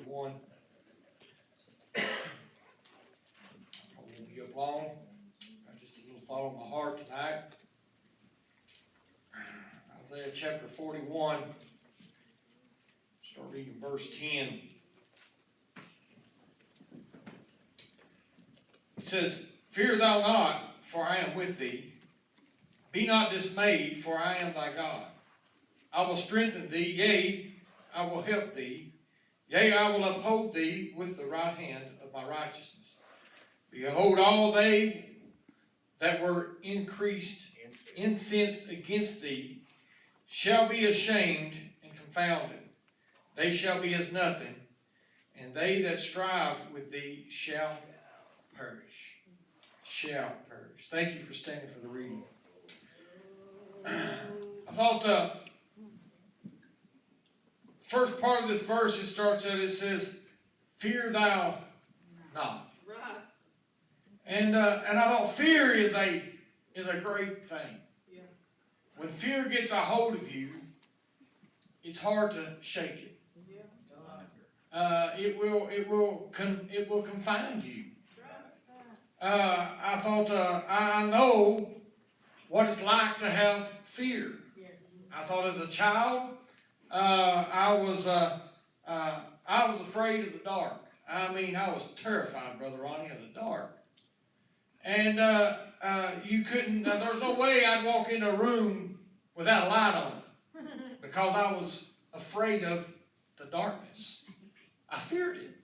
41. I won't be up long. I just a little thought on my heart tonight. Isaiah chapter 41. Start reading verse 10. It says, "Fear thou not, for I am with thee. Be not dismayed, for I am thy God. I will strengthen thee, yea, I will help thee. Yea, I will uphold thee with the right hand of my righteousness. Behold, all they that were incensed against thee shall be ashamed and confounded. They shall be as nothing, and they that strive with thee shall perish." Shall perish. Thank you for standing for the reading. I thought first part of this verse, it says, "Fear thou not." Right. And I thought fear is a great thing. Yeah. When fear gets a hold of you, it's hard to shake it. Yeah. It will confine you. I thought I know what it's like to have fear. I thought as a child, I was afraid of the dark. I mean, I was terrified, Brother Ronnie, of the dark. And you couldn't. There's no way I'd walk into a room without a light on, because I was afraid of the darkness. I feared it,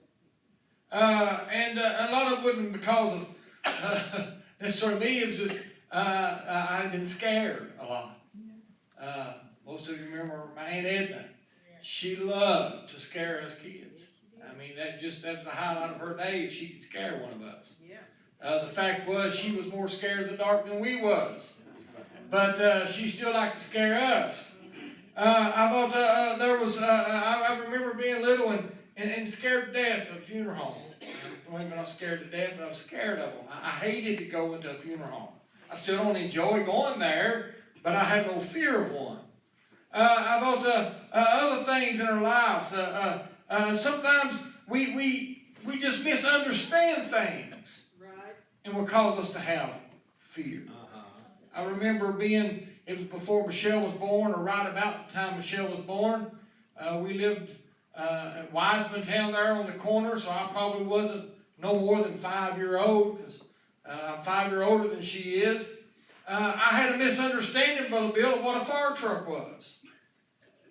and a lot of it wasn't because of necessarily me. It was just I'd been scared a lot. Most of you remember my Aunt Edna. She loved to scare us kids. I mean, that was the highlight of her day, if she could scare one of us. Yeah. The fact was, she was more scared of the dark than we was. But she still liked to scare us. I thought there was, I remember being little and scared to death of a funeral home. I'm not scared to death, but I was scared of them. I hated to go into a funeral home. I still don't enjoy going there, but I had no fear of one. I thought other things in our lives. Sometimes we just misunderstand things, Right. and will cause us to have fear. I remember it was before Michelle was born, or right about the time Michelle was born. We lived at Wiseman Town there on the corner, so I probably wasn't no more than 5-year-old, because I'm 5 years older than she is. I had a misunderstanding, Brother Bill, of what a fire truck was.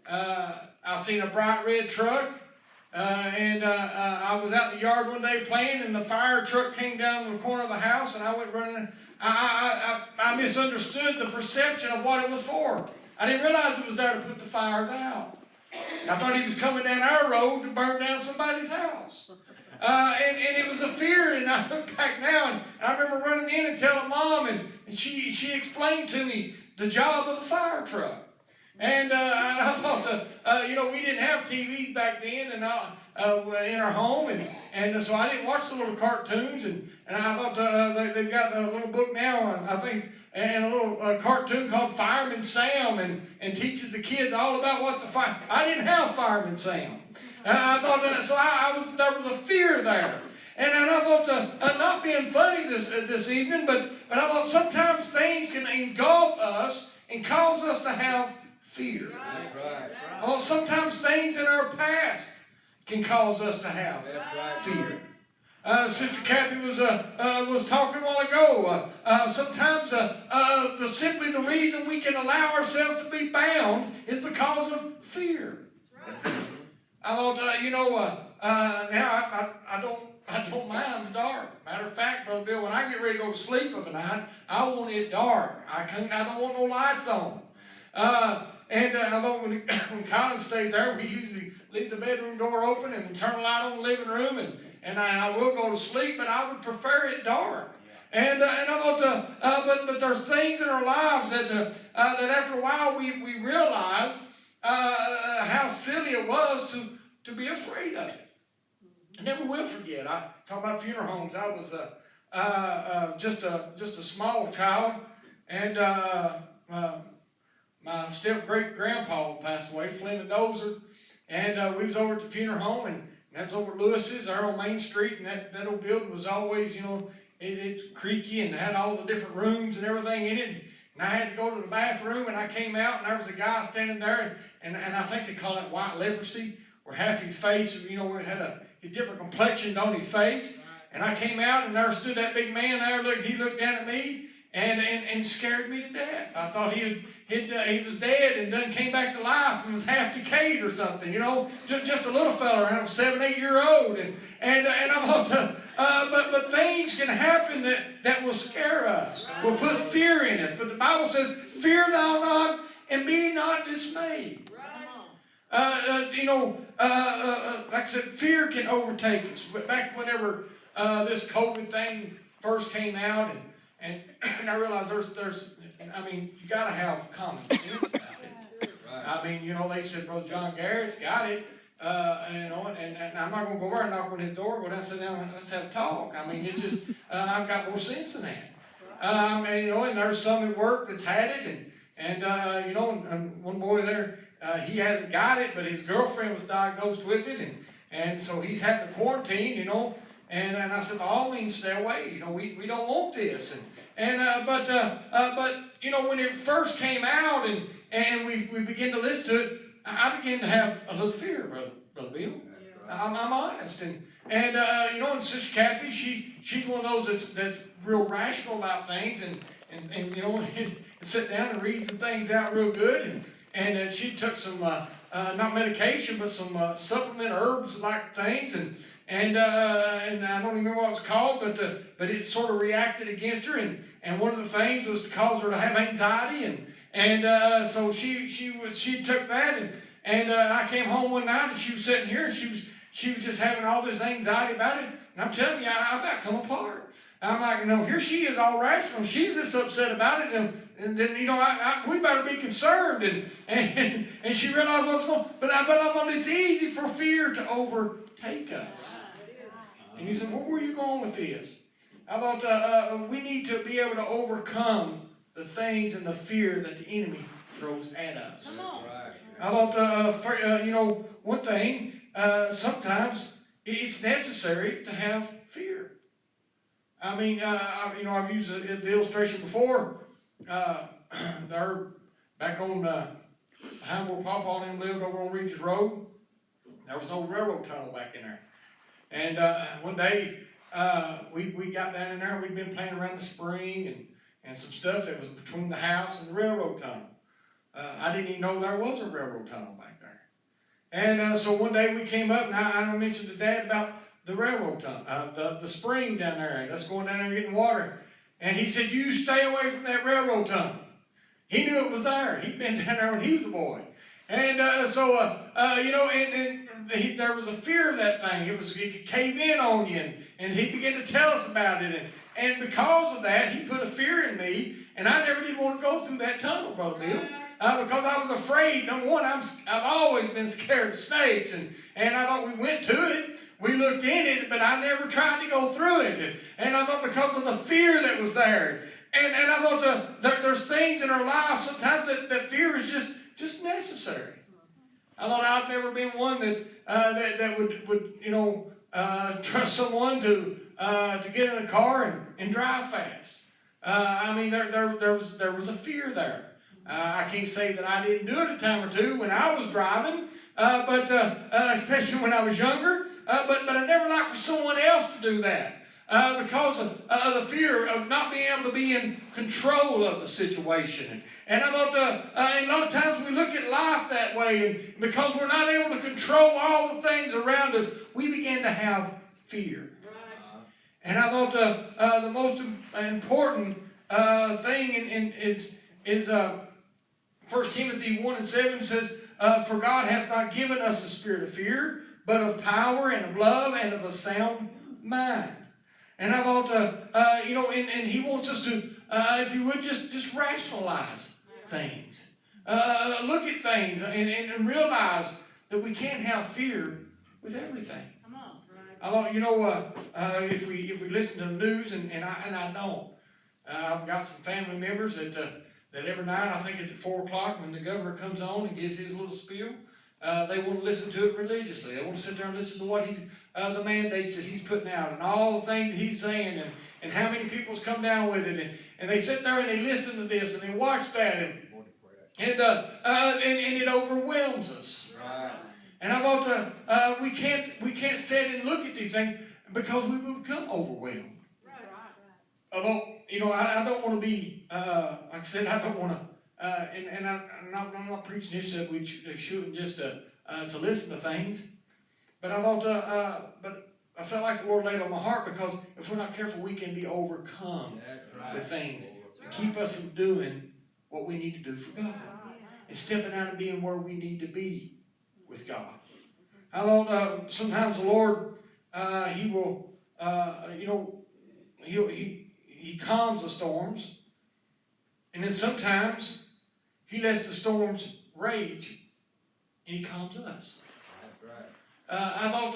I seen a bright red truck, and I was out in the yard one day playing, and the fire truck came down the corner of the house, and I went running. I misunderstood the perception of what it was for. I didn't realize it was there to put the fires out. And I thought he was coming down our road to burn down somebody's house. And it was a fear, and I look back now, and I remember running in and telling Mom, and she explained to me the job of the fire truck. And I thought, we didn't have TVs back then, and in our home, and so I didn't watch the little cartoons, and I thought they've got a little book now, I think, and a little cartoon called Fireman Sam, and teaches the kids all about what the fire. I didn't have Fireman Sam. I thought so. There was a fear there, and I thought not being funny this evening, but I thought sometimes things can engulf us and cause us to have fear. That's right. Well, sometimes things in our past can cause us to have fear. Sister Kathy was talking a while ago. Sometimes simply the reason we can allow ourselves to be bound is because of fear. That's right. I thought, now I don't mind the dark. Matter of fact, Brother Bill, when I get ready to go to sleep of a night, I want it dark. I don't want no lights on. And I thought when Colin stays there, we usually leave the bedroom door open and turn the light on the living room, and I will go to sleep, but I would prefer it dark. And I thought, but there's things in our lives that after a while we realize how silly it was to be afraid of it. I never will forget. I talk about funeral homes. I was just a small child, and my step great grandpa passed away, Flynn Dozer, and we was over at the funeral home, and that's over at Lewis's, there on Main Street, and that old building was always, it's creaky and had all the different rooms and everything in it. And I had to go to the bathroom, and I came out, and there was a guy standing there, and I think they call it white leprosy, where half his face, had a different complexion on his face. And I came out, and there stood that big man there. He looked down at me and scared me to death. I thought he was dead and then came back to life and was half decayed or something. Just a little fella around 7, 8 year old. And I thought, but things can happen that will scare us, will put fear in us. But the Bible says, "Fear thou not, and be not dismayed." Like I said, fear can overtake us. But back whenever this COVID thing first came out, and I realized you got to have common sense about it. Right. They said Brother John Garrett's got it, and I'm not going to go over and knock on his door, go down and sit down, let's have a talk. It's just, I've got more sense than that. And there's some at work that's had it, and one boy there, he hasn't got it, but his girlfriend was diagnosed with it, and so he's had to quarantine, and I said, by all means, stay away. We don't want this. But when it first came out and we began to listen to it, I began to have a little fear, Brother Bill. I'm honest. And Sister Kathy, she's one of those that's real rational about things and sit down and read some things out real good. And she took some, not medication, but some supplement herbs like things. And I don't even remember what it was called, but it sort of reacted against her, and one of the things was to cause her to have anxiety, and so she took that, and I came home one night, and she was sitting here, and she was just having all this anxiety about it, and I'm telling you, I about come apart. I'm like, here she is, all rational, she's this upset about it, and then we better be concerned, and she realized what was going on, but I thought it's easy for fear to overtake us. And you said, where were you going with this? I thought we need to be able to overcome the things and the fear that the enemy throws at us. I thought, one thing, sometimes it's necessary to have fear. I've used the illustration before. They're back on behind where Papa and them lived over on Regis Road. There was no railroad tunnel back in there. And one day, we got down in there, we'd been playing around the spring and some stuff that was between the house and the railroad tunnel. I didn't even know there was a railroad tunnel back there. And so one day we came up, and I mentioned to Dad about the railroad tunnel, the spring down there, and us going down there and getting water. And he said, you stay away from that railroad tunnel. He knew it was there. He'd been down there when he was a boy. And there was a fear of that thing. It could cave in on you, and he began to tell us about it. And because of that, he put a fear in me, and I never did want to go through that tunnel, Brother Bill, because I was afraid. Number one, I've always been scared of snakes, and I thought we went to it. We looked in it, but I never tried to go through it. And I thought because of the fear that was there. And I thought there's things in our life sometimes that fear is just necessary. I thought I've never been one that would trust someone to get in a car and drive fast. There was a fear there. I can't say that I didn't do it a time or two when I was driving, but especially when I was younger. But I never liked for someone else to do that because of the fear of not being able to be in control of the situation. And I thought a lot of times we look at life that way, and because we're not able to control all the things around us, we begin to have fear. And I thought the most important thing is 1 Timothy 1:7 says, for God hath not given us a spirit of fear, but of power and of love and of a sound mind. And I thought, and he wants us to, if you would, just rationalize things. Look at things and realize that we can't have fear with everything. Come on. I thought, if we listen to the news, and I don't. I've got some family members that every night, I think it's at 4 o'clock when the governor comes on and gives his little spiel, They want to listen to it religiously. They want to sit there and listen to what the mandates that he's putting out and all the things that he's saying and how many people's come down with it. And they sit there and they listen to this and they watch that and it overwhelms us. Right. And I thought we can't sit and look at these things because we will become overwhelmed. Although, I don't want to be, like I said, I don't want to, I'm not preaching this that we shouldn't just to listen to things. But I thought, but I felt like the Lord laid on my heart because if we're not careful, we can be overcome with things and keep us from doing what we need to do for God and stepping out and being where we need to be with God. I thought sometimes the Lord, He will, He calms the storms, and then sometimes He lets the storms rage, and He calms us. That's right. I thought,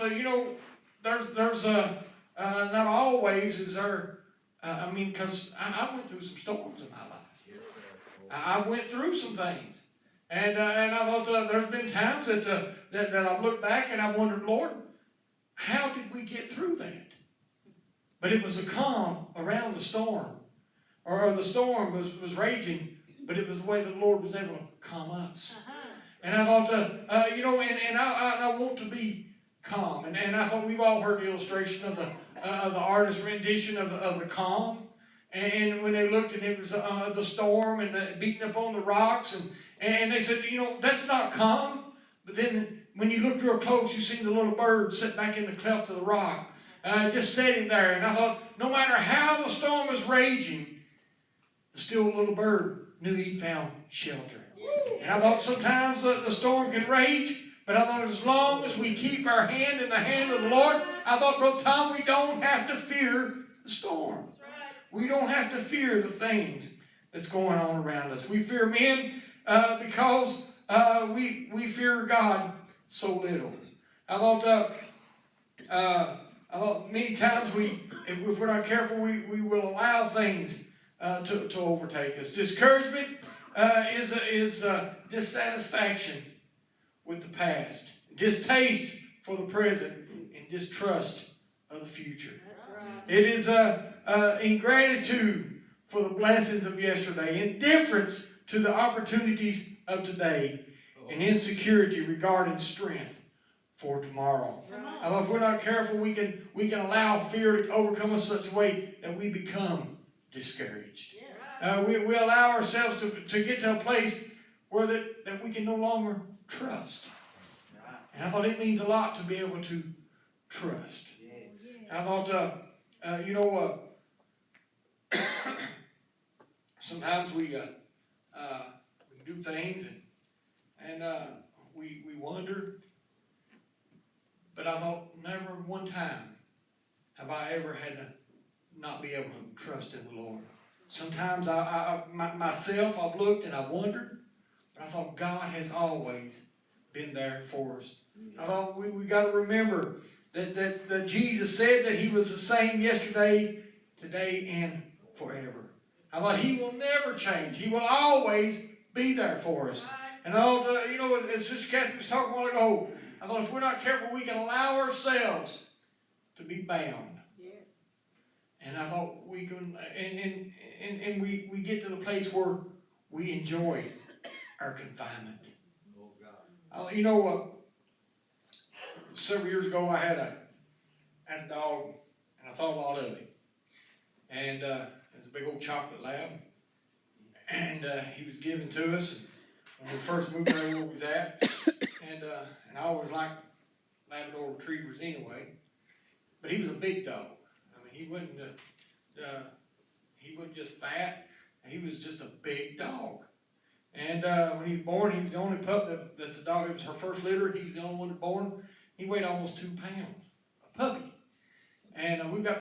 there's not always is there. Because I went through some storms in my life. Yes, sir. I went through some things, and I thought there's been times that I've looked back and I've wondered, Lord, how did we get through that? But it was a calm around the storm, or the storm was raging, but it was the way the Lord was able to calm us. And I thought, and I want to be calm. And I thought we've all heard the illustration of the artist's rendition of the calm. And when they looked and it was the storm and beating up on the rocks, and they said, that's not calm. But then when you looked real close, you see the little bird sit back in the cleft of the rock, just sitting there. And I thought, no matter how the storm was raging, the still little bird knew he'd found shelter. And I thought sometimes the storm can rage, but I thought as long as we keep our hand in the hand of the Lord, I thought, Brother Tom, we don't have to fear the storm. We don't have to fear the things that's going on around us. We fear men because we fear God so little. I thought many times if we're not careful, we will allow things to overtake us. Discouragement is dissatisfaction with the past, distaste for the present, and distrust of the future. It is ingratitude for the blessings of yesterday, indifference to the opportunities of today, and insecurity regarding strength for tomorrow. I thought if we're not careful, we can allow fear to overcome us such a way that we become discouraged. We allow ourselves to get to a place where that we can no longer trust. And I thought it means a lot to be able to trust. And I thought, sometimes we do things and we wonder. But I thought never one time have I ever had to not be able to trust in the Lord. Sometimes myself, I've looked and I've wondered, but I thought God has always been there for us. I thought we got to remember that Jesus said that He was the same yesterday, today, and forever. I thought He will never change. He will always be there for us. And I thought, as Sister Kathy was talking a while ago, I thought if we're not careful, we can allow ourselves to be bound. And I thought we can, and we get to the place where we enjoy our confinement. Oh, God. Several years ago I had a dog, and I thought a lot of him. And it's a big old chocolate lab, and he was given to us when we first moved there where we was at. And I always liked Labrador Retrievers anyway, but he was a big dog. He wasn't just fat. He was just a big dog. And when he was born, he was the only pup that the dog, it was her first litter. He was the only one that born. He weighed almost 2 pounds. A puppy. And we've got